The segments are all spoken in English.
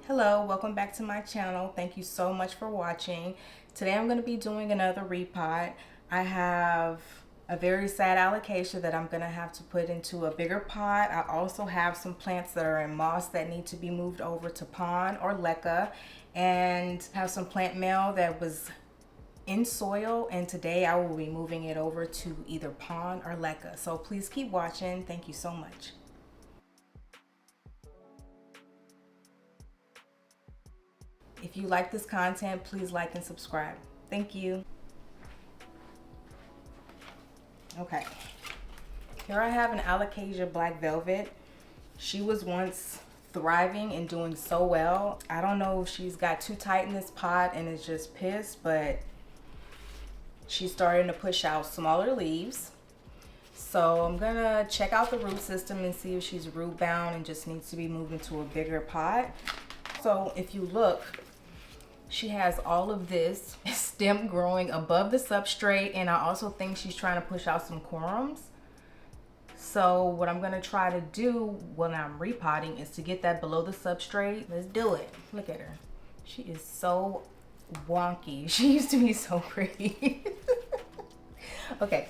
Hello, welcome back to my channel. Thank you so much for watching. Today I'm going to be doing another repot. I have a very sad alocasia that I'm going to have to put into a bigger pot. I also have some plants that are in moss that need to be moved over to pond or leca, and have some plant mail that was in soil, and today I will be moving it over to either pond or leca. So please keep watching. Thank you so much. If you like this content, please like and subscribe. Thank you. Okay, here I have an Alocasia black velvet. She was once thriving and doing so well. I don't know if she's got too tight in this pot and is just pissed, but she's starting to push out smaller leaves. So I'm gonna check out the root system and see if she's root bound and just needs to be moved into a bigger pot. So if you look, she has all of this stem growing above the substrate, and I also think she's trying to push out some corms. So what I'm gonna try to do when I'm repotting is to get that below the substrate. Let's do it. Look at her. She is so wonky. She used to be so pretty. Okay,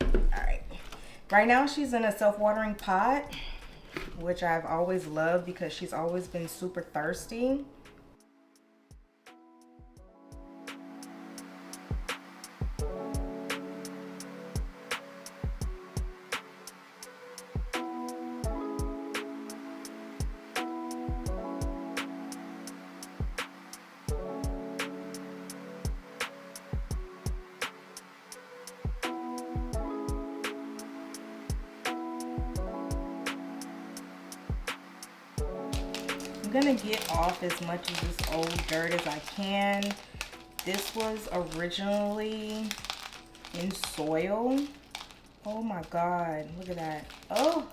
all right. Right now she's in a self-watering pot, which I've always loved because she's always been super thirsty. I'm gonna get off as much of this old dirt as I can. This was originally in soil. Oh my God, look at that. Oh,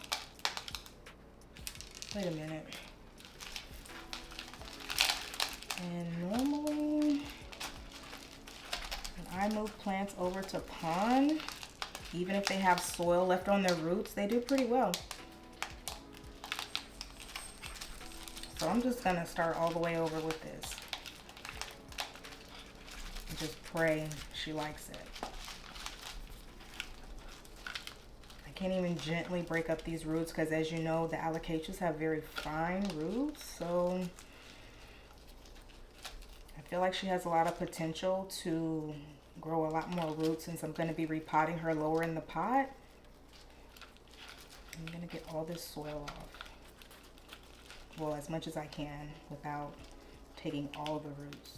wait a minute. And normally, when I move plants over to pond, even if they have soil left on their roots, they do pretty well. So I'm just gonna start all the way over with this. And just pray she likes it. I can't even gently break up these roots because, as you know, the alocasias have very fine roots. So I feel like she has a lot of potential to grow a lot more roots since I'm gonna be repotting her lower in the pot. I'm gonna get all this soil off. Well, as much as I can without taking all the roots.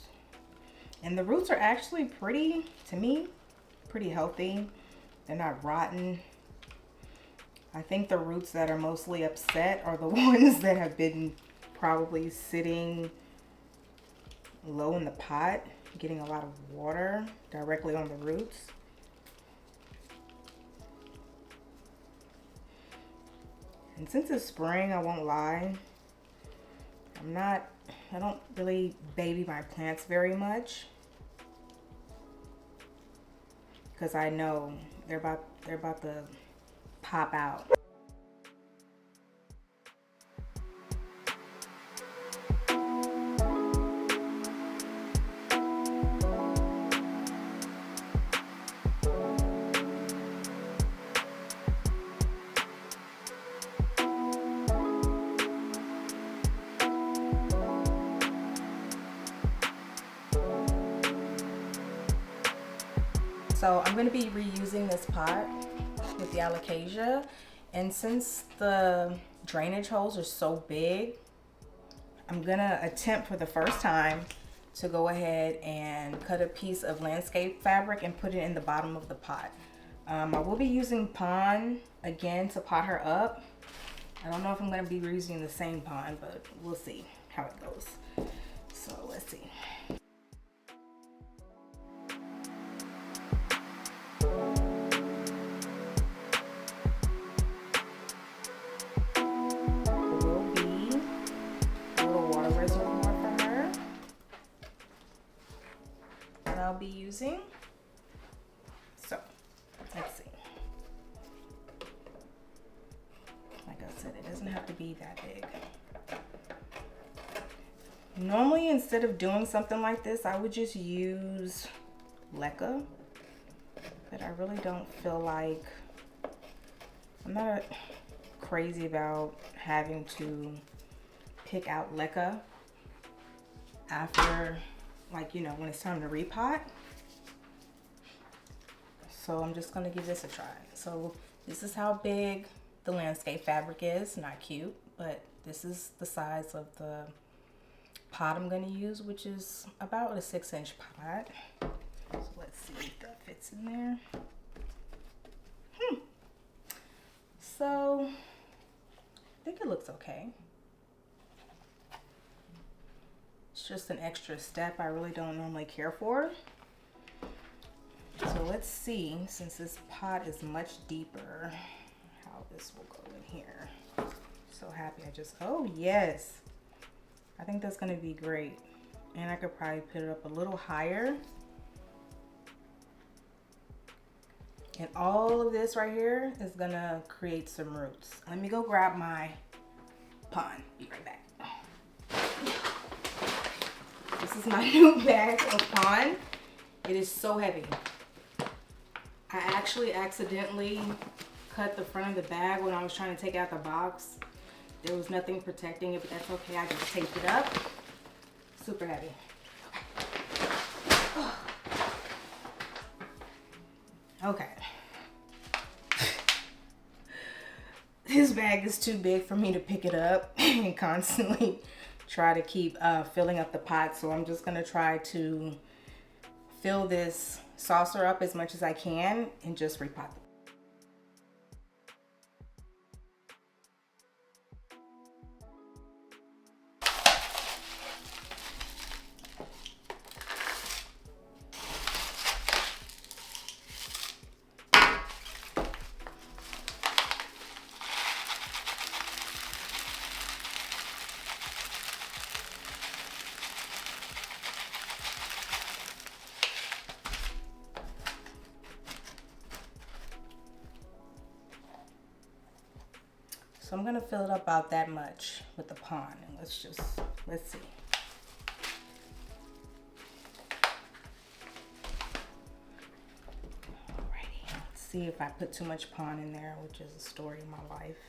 And the roots are actually pretty, to me, pretty healthy. They're not rotten. I think the roots that are mostly upset are the ones that have been probably sitting low in the pot, getting a lot of water directly on the roots. And since it's spring, I won't lie, I don't really baby my plants very much because I know they're about to pop out. So I'm going to be reusing this pot with the Alocasia, and since the drainage holes are so big, I'm going to attempt for the first time to go ahead and cut a piece of landscape fabric and put it in the bottom of the pot. I will be using pond again to pot her up. I don't know if I'm going to be reusing the same pond, but we'll see how it goes. So let's see. I'll be using. So let's see. Like I said, it doesn't have to be that big. Normally, instead of doing something like this, I would just use leca, but I really don't feel like, I'm not crazy about having to pick out leca after, like, you know, when it's time to repot. So I'm just gonna give this a try. So this is how big the landscape fabric is. Not cute, but this is the size of the pot I'm gonna use, which is about a 6-inch pot. So let's see if that fits in there. So I think it looks okay. It's just an extra step I really don't normally care for. So let's see, since this pot is much deeper, how this will go in here. So happy I just, oh yes. I think that's gonna be great. And I could probably put it up a little higher. And all of this right here is gonna create some roots. Let me go grab my pond. Be right back. This is my new bag of pond. It is so heavy. I actually accidentally cut the front of the bag when I was trying to take out the box. There was nothing protecting it, but that's okay. I just taped it up. Super heavy. Okay. This bag is too big for me to pick it up and constantly try to keep filling up the pot. So I'm just gonna try to fill this saucer up as much as I can and just repot it. So I'm gonna fill it up about that much with the pond, and let's see. Alrighty, let's see if I put too much pond in there, which is a story of my life.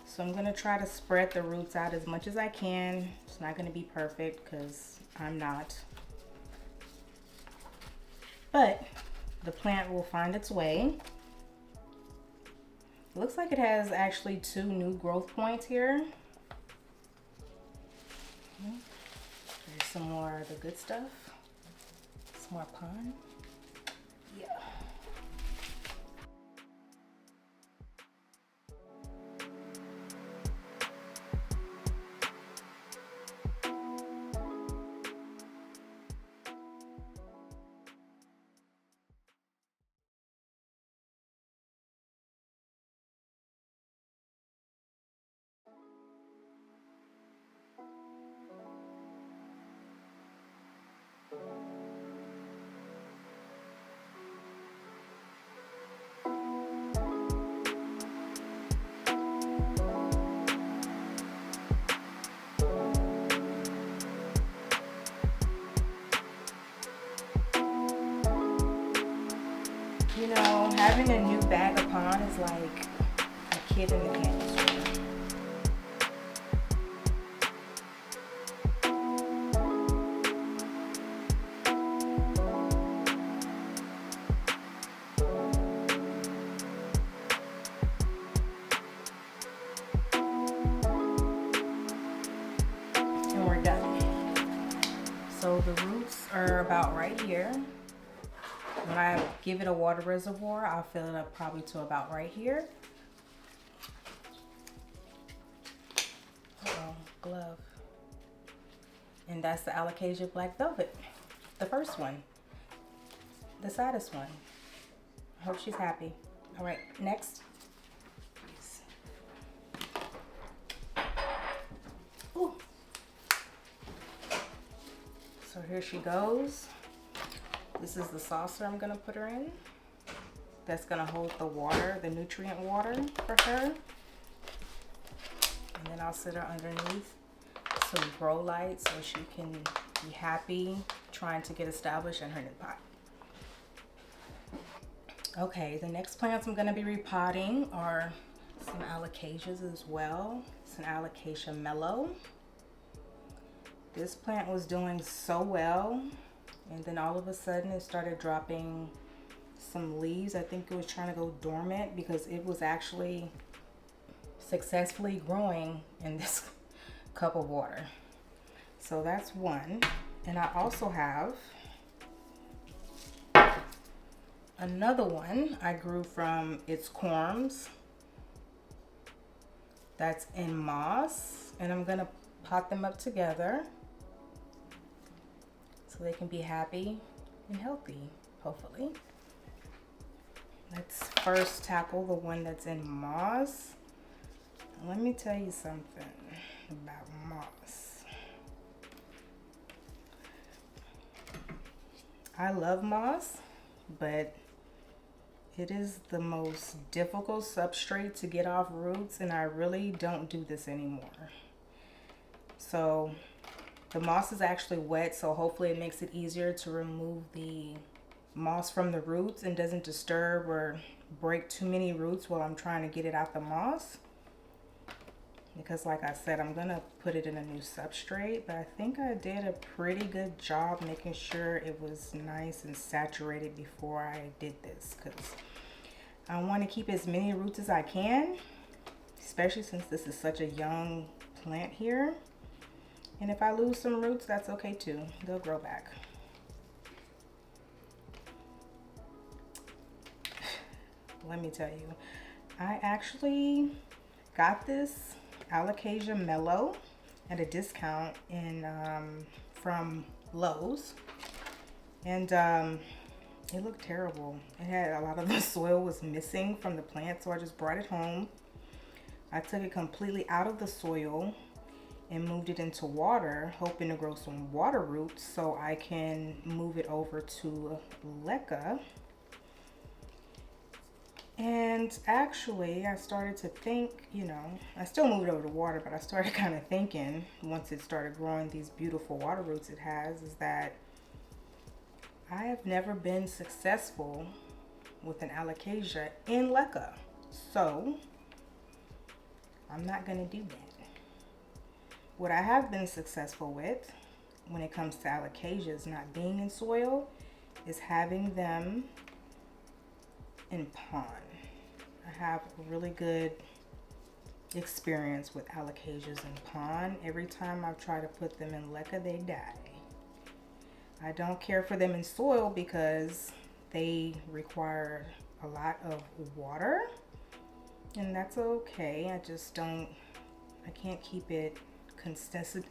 So I'm gonna try to spread the roots out as much as I can. It's not gonna be perfect because I'm not, but the plant will find its way. It looks like it has actually 2 new growth points here. There's some more of the good stuff. Some more pond. Yeah. You know, having a new bag of pond is like a kid in the candy store. And we're done. So the roots are about right here. When I give it a water reservoir, I'll fill it up probably to about right here. Uh-oh, glove. And that's the Alocasia Black Velvet. The first one. The saddest one. I hope she's happy. All right, next. Ooh. So here she goes. This is the saucer I'm gonna put her in. That's gonna hold the water, the nutrient water for her. And then I'll sit her underneath some grow light so she can be happy trying to get established in her new pot. Okay, the next plants I'm going to be repotting are some alocasias as well. It's an Alocasia melo. This plant was doing so well, and then all of a sudden it started dropping some leaves. I think it was trying to go dormant because it was actually successfully growing in this cup of water. So that's one. And I also have another one I grew from its corms that's in moss, and I'm gonna pot them up together so they can be happy and healthy, hopefully. Let's first tackle the one that's in moss. Let me tell you something about moss. I love moss, but it is the most difficult substrate to get off roots, and I really don't do this anymore. So the moss is actually wet, so hopefully it makes it easier to remove the moss from the roots and doesn't disturb or break too many roots while I'm trying to get it out the moss. Because like I said, I'm gonna put it in a new substrate, but I think I did a pretty good job making sure it was nice and saturated before I did this, because I want to keep as many roots as I can, especially since this is such a young plant here. And if I lose some roots, that's okay too. They'll grow back. Let me tell you, I actually got this Alocasia melo at a discount in from Lowe's, and it looked terrible. It had a lot of the soil was missing from the plant, so I just brought it home. I took it completely out of the soil and moved it into water, hoping to grow some water roots so I can move it over to leca. And actually, I started to think, you know, I still moved over to water, but I started kind of thinking, once it started growing these beautiful water roots it has, is that I have never been successful with an Alocasia in leca. So I'm not going to do that. What I have been successful with when it comes to Alocasias not being in soil is having them in pond. I have a really good experience with Alocasias in pond. Every time I've tried to put them in leca, they die. I don't care for them in soil because they require a lot of water, and that's okay. I can't keep it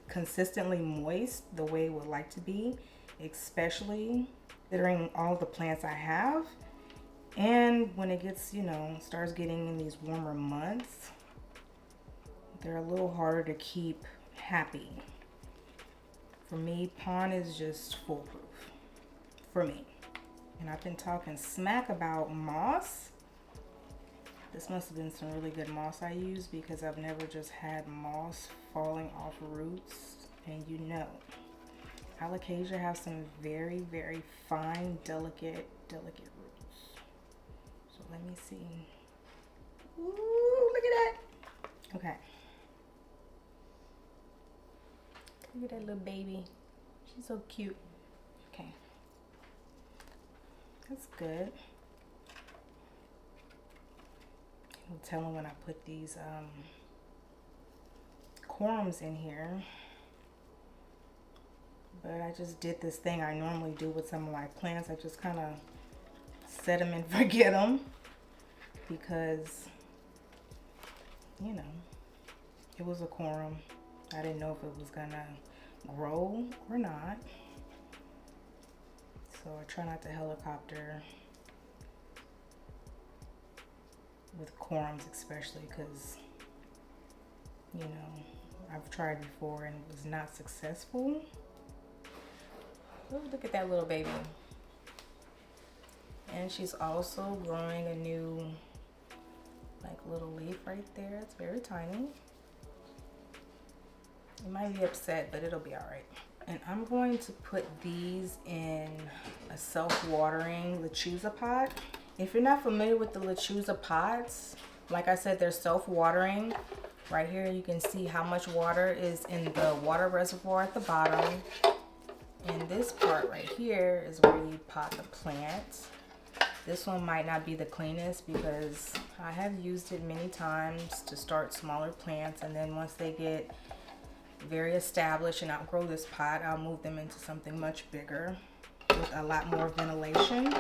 consistently moist the way it would like to be, especially considering all the plants I have. And when it gets, you know, starts getting in these warmer months, they're a little harder to keep happy. For me, pond is just foolproof for me. And I've been talking smack about moss. This must have been some really good moss I used, because I've never just had moss falling off roots. And you know, Alocasia have some very, very fine, delicate roots. So let me see. Ooh, look at that. Okay. Look at that little baby. She's so cute. Okay. That's good. I'll tell them when I put these corms in here. But I just did this thing I normally do with some of my plants. I just kind of set them and forget them, because, you know, it was a corum. I didn't know if it was gonna grow or not. So I try not to helicopter with corums, especially because, you know, I've tried before and it was not successful. Oh, look at that little baby. And she's also growing a new, like, little leaf right there. It's very tiny. It might be upset, but it'll be all right. And I'm going to put these in a self-watering lechuza pot. If you're not familiar with the lechuza pots, like I said, they're self-watering. Right here you can see how much water is in the water reservoir at the bottom. And this part right here is where you pot the plant. This one might not be the cleanest because I have used it many times to start smaller plants, and then once they get very established and outgrow this pot, I'll move them into something much bigger with a lot more ventilation.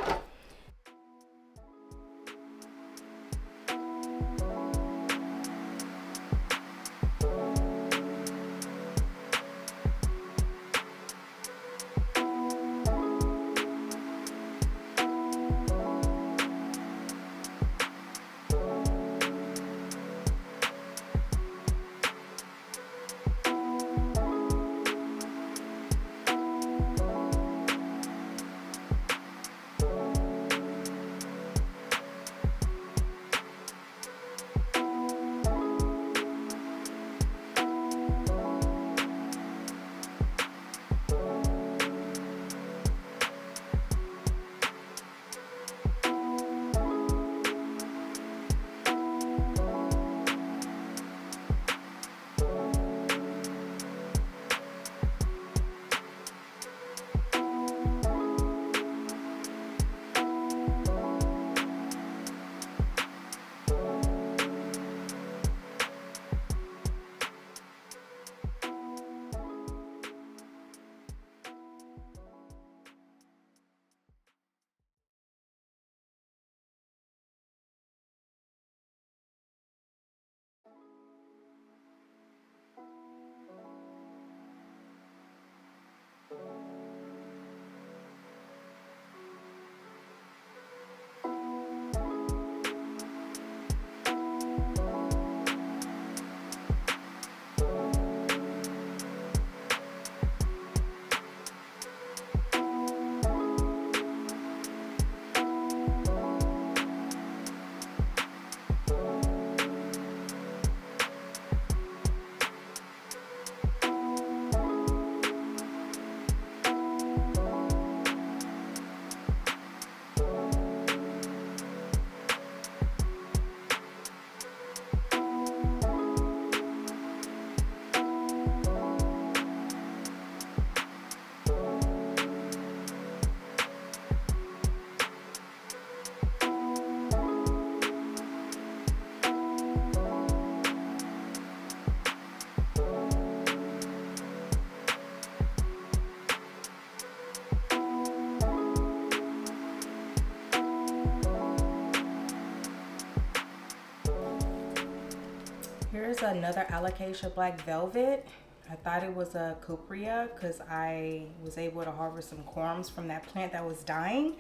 Here's another Alocasia black velvet. I thought it was a cuprea because I was able to harvest some corms from that plant that was dying,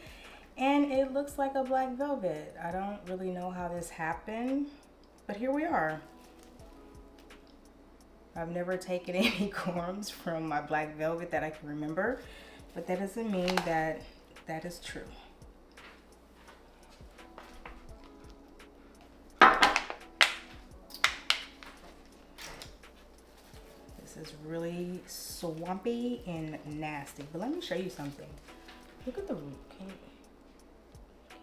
and it looks like a black velvet. I don't really know how this happened, but here we are. I've never taken any corms from my black velvet that I can remember, but that doesn't mean that that is true. This is really swampy and nasty, but let me show you something. Look at the root.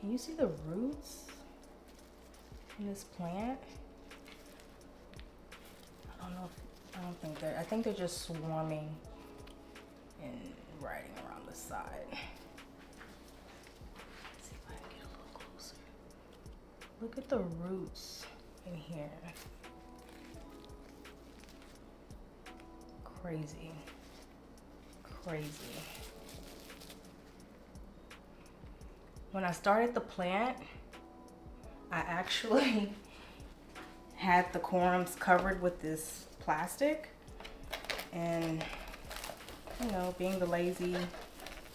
Can you see the roots in this plant? I think they're just swarming and riding around the side. Let's see if I can get a little closer. Look at the roots in here. Crazy. Crazy. When I started the plant, I actually had the corms covered with this plastic, and you know, being the lazy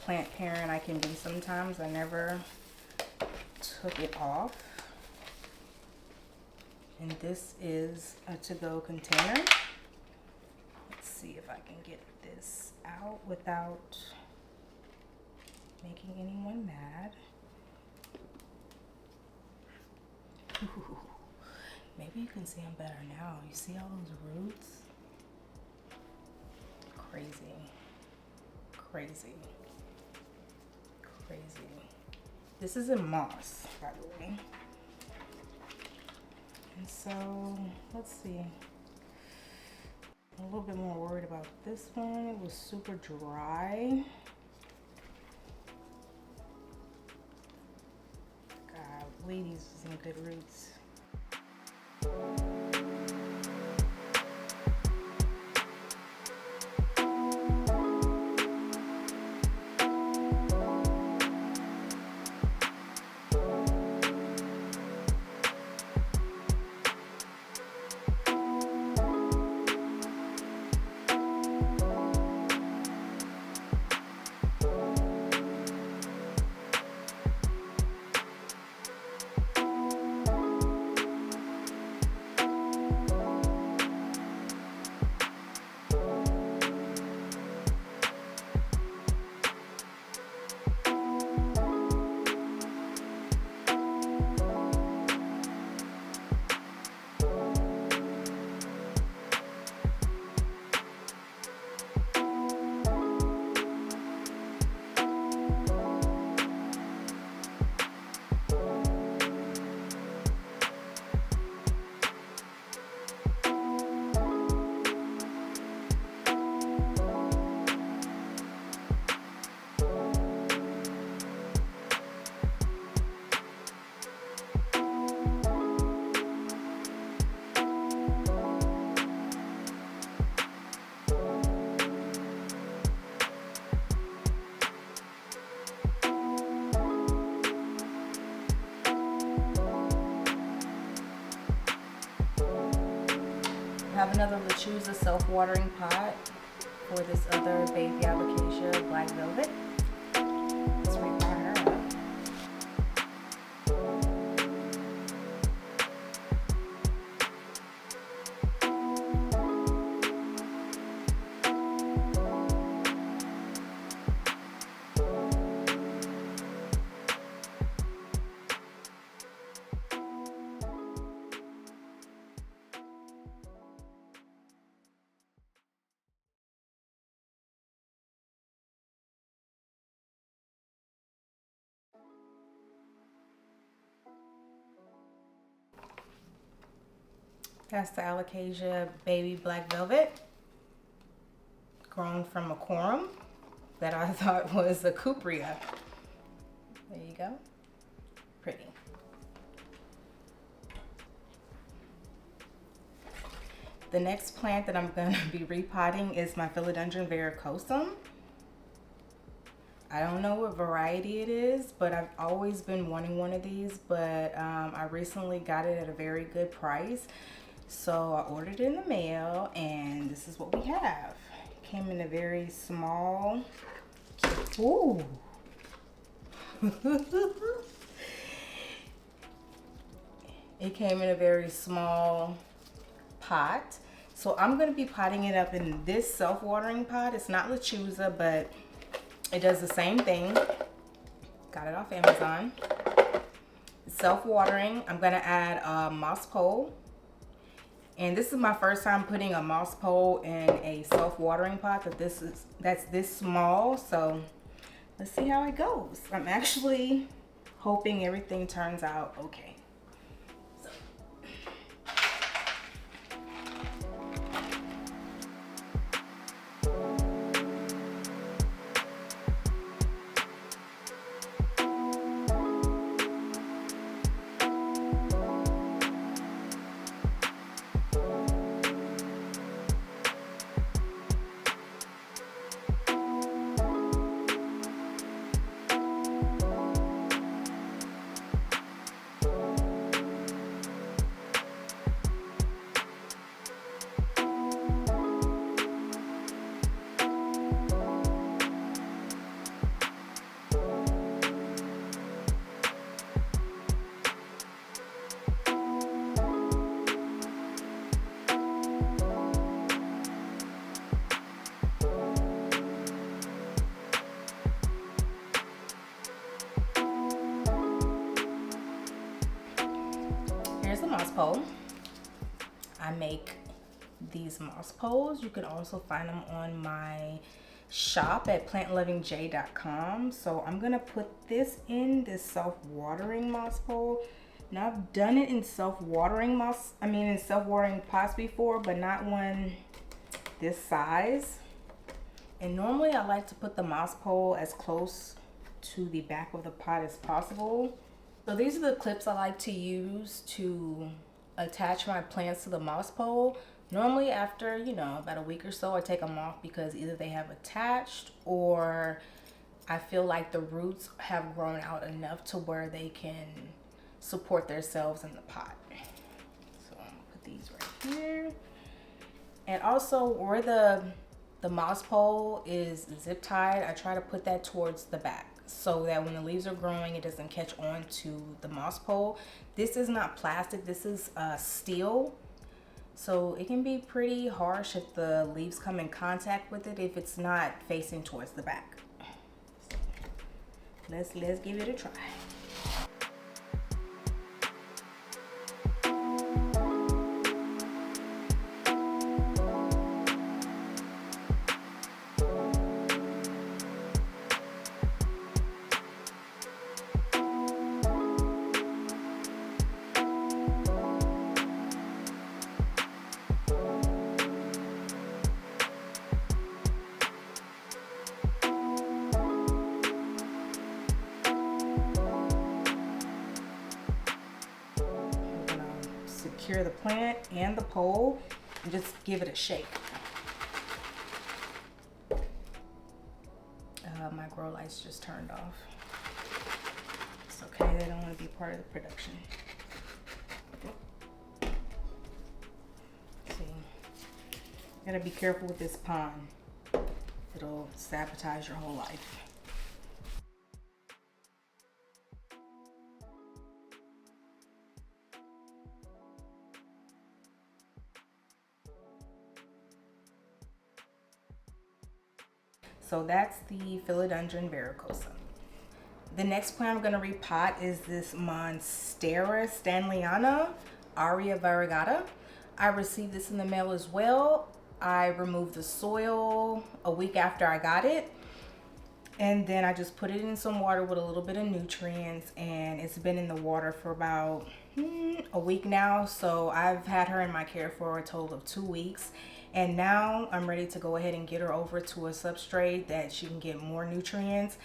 plant parent I can be sometimes, I never took it off. And this is a to-go container. Let's see if I can get this out without making anyone mad. Ooh, maybe you can see them better now. You see all those roots? Crazy, crazy, crazy. This is in moss, by the way. And so, let's see. I'm a little bit more worried about this one. It was super dry. God, ladies, some good roots. I have another Lechuza self-watering pot for this other baby Alocasia black velvet. Let's repot her up. That's the Alocasia baby black velvet, grown from a corum that I thought was a cupria. There you go. Pretty. The next plant that I'm going to be repotting is my Philodendron varicosum. I don't know what variety it is, but I've always been wanting one of these, but I recently got it at a very good price. So I ordered it in the mail, and this is what we have. It came in a very small, ooh. It came in a very small pot. So I'm gonna be potting it up in this self-watering pot. It's not Lechuza, but it does the same thing. Got it off Amazon. Self-watering. I'm gonna add a moss pole. And this is my first time putting a moss pole in a self-watering pot that's this small. So let's see how it goes. I'm actually hoping everything turns out okay. Here's the moss pole. I make these moss poles. You can also find them on my shop at plantlivingj.com. So I'm gonna put this in this self-watering moss pole. Now I've done it in self-watering pots before, but not one this size. And normally I like to put the moss pole as close to the back of the pot as possible. So these are the clips I like to use to attach my plants to the moss pole. Normally after, about a week or so, I take them off because either they have attached or I feel like the roots have grown out enough to where they can support themselves in the pot. So I'm gonna put these right here. And also where the moss pole is zip tied, I try to put that towards the back so that when the leaves are growing, it doesn't catch on to the moss pole. This is not plastic, this is steel. So it can be pretty harsh if the leaves come in contact with it if it's not facing towards the back. So let's give it a try. Secure the plant and the pole and just give it a shake. My grow lights just turned off. It's okay, they don't want to be part of the production. See, you gotta be careful with this pond. It'll sabotage your whole life. So that's the Philodendron varicosum. The next plant I'm gonna repot is this Monstera stanleyana, Aria variegata. I received this in the mail as well. I removed the soil a week after I got it. And then I just put it in some water with a little bit of nutrients, and it's been in the water for about a week now. So I've had her in my care for a total of 2 weeks. And now I'm ready to go ahead and get her over to a substrate that she can get more nutrients,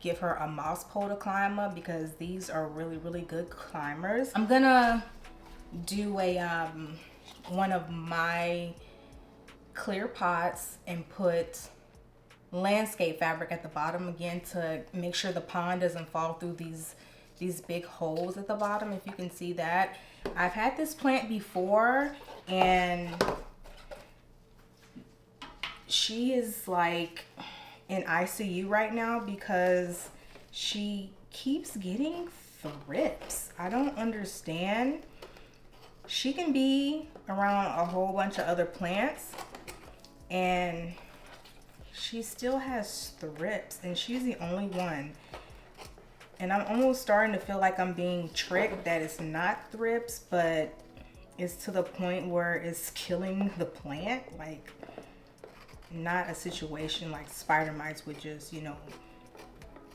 give her a moss pole to climb up because these are really, really good climbers. I'm gonna do a one of my clear pots and put landscape fabric at the bottom again to make sure the pond doesn't fall through these big holes at the bottom, if you can see that. I've had this plant before and she is like in ICU right now because she keeps getting thrips. I don't understand. She can be around a whole bunch of other plants and she still has thrips, and she's the only one. And I'm almost starting to feel like I'm being tricked that it's not thrips, but it's to the point where it's killing the plant. Like, not a situation like spider mites would just,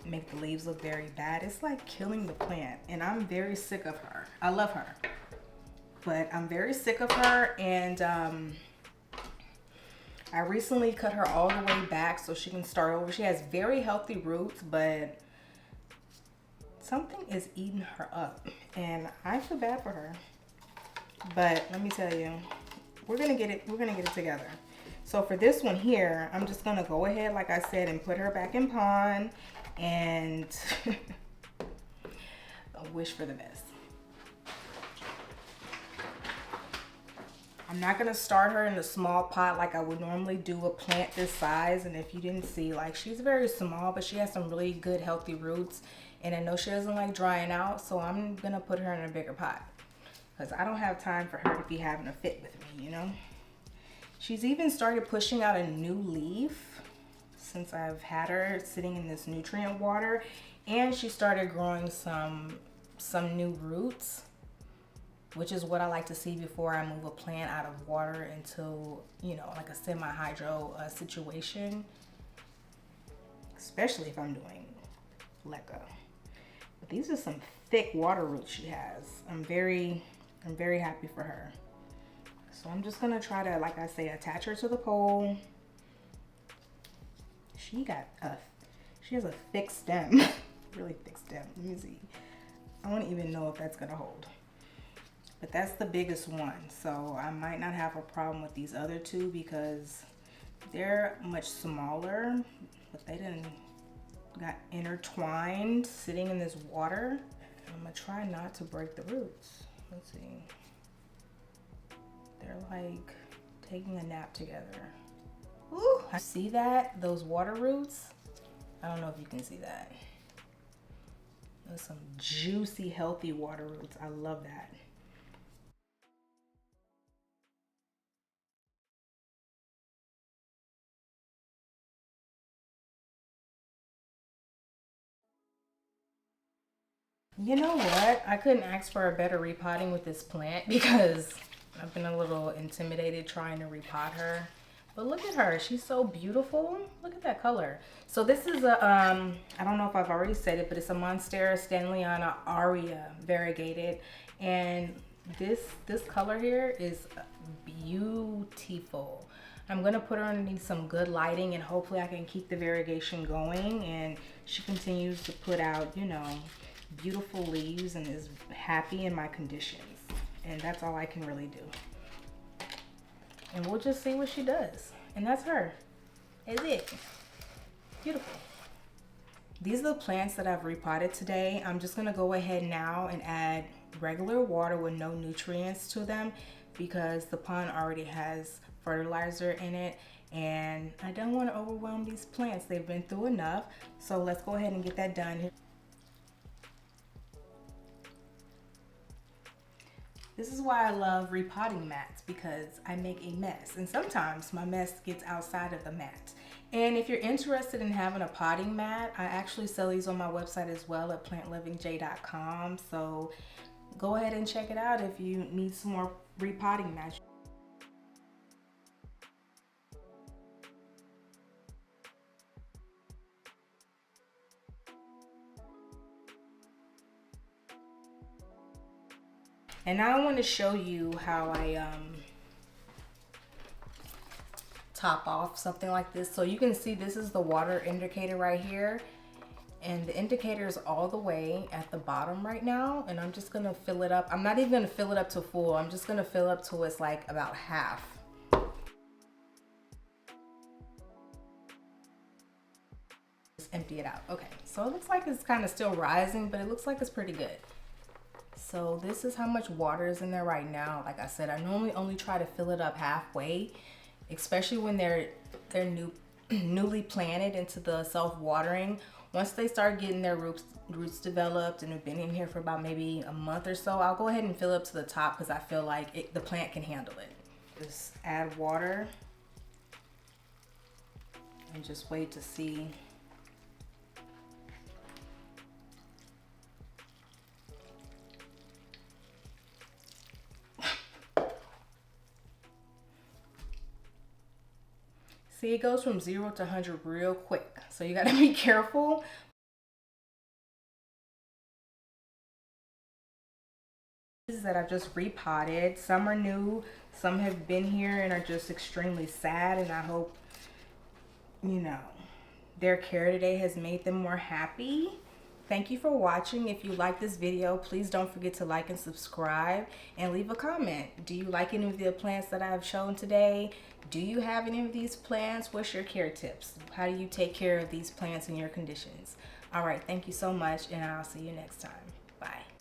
make the leaves look very bad. It's like killing the plant, and I'm very sick of her. I love her, but I'm very sick of her, and I recently cut her all the way back so she can start over. She has very healthy roots, but something is eating her up, and I feel bad for her. But let me tell you, we're gonna get it together. So for this one here, I'm just gonna go ahead, like I said, and put her back in pond and wish for the best. I'm not gonna start her in a small pot like I would normally do a plant this size. And if you didn't see, like, she's very small, but she has some really good healthy roots. And I know she doesn't like drying out, so I'm gonna put her in a bigger pot because I don't have time for her to be having a fit with me, She's even started pushing out a new leaf since I've had her sitting in this nutrient water, and she started growing some new roots. which is what I like to see before I move a plant out of water into, you know, like a semi-hydro situation, especially if I'm doing leca. But these are some thick water roots she has. I'm very happy for her. So I'm just gonna try to, like I say, attach her to the pole. She has a thick stem, really thick stem. Let me see. I don't even know if that's gonna hold. But that's the biggest one. So I might not have a problem with these other two because they're much smaller, but they didn't got intertwined sitting in this water. I'm gonna try not to break the roots. Let's see. They're like taking a nap together. Ooh, I see that, those water roots. I don't know if you can see that. There's some juicy, healthy water roots. I love that. You know what? I couldn't ask for a better repotting with this plant because I've been a little intimidated trying to repot her. But look at her, she's so beautiful. Look at that color. So this is a, I don't know if I've already said it, but it's a Monstera Stanleyana Aria variegated. And this color here is beautiful. I'm gonna put her underneath some good lighting and hopefully I can keep the variegation going and she continues to put out, you know, beautiful leaves and is happy in my conditions. And that's all I can really do. And we'll just see what she does. And that's her. That's it. Beautiful. These are the plants that I've repotted today. I'm just gonna go ahead now and add regular water with no nutrients to them because the pond already has fertilizer in it and I don't want to overwhelm these plants. They've been through enough. So let's go ahead and get that done. This is why I love repotting mats because I make a mess and sometimes my mess gets outside of the mat. And if you're interested in having a potting mat, I actually sell these on my website as well at plantlivingj.com. So go ahead and check it out if you need some more repotting mats. And now I want to show you how I top off something like this. So you can see this is the water indicator right here. And the indicator is all the way at the bottom right now. And I'm just going to fill it up. I'm not even going to fill it up to full. I'm just going to fill up till it's like about half. Just empty it out. Okay, so it looks like it's kind of still rising, but it looks like it's pretty good. So this is how much water is in there right now. Like I said, I normally only try to fill it up halfway, especially when they're newly planted into the self-watering. Once they start getting their roots developed and have been in here for about maybe a month or so, I'll go ahead and fill up to the top because I feel like the plant can handle it. Just add water and just wait to see. See, it goes from 0 to 100 real quick. So you gotta be careful. These that I've just repotted. Some are new, some have been here and are just extremely sad. And I hope, you know, their care today has made them more happy. Thank you for watching. If you like this video, please don't forget to like and subscribe and leave a comment. Do you like any of the plants that I've shown today? Do you have any of these plants? What's your care tips? How do you take care of these plants in your conditions? All right, thank you so much and I'll see you next time. Bye.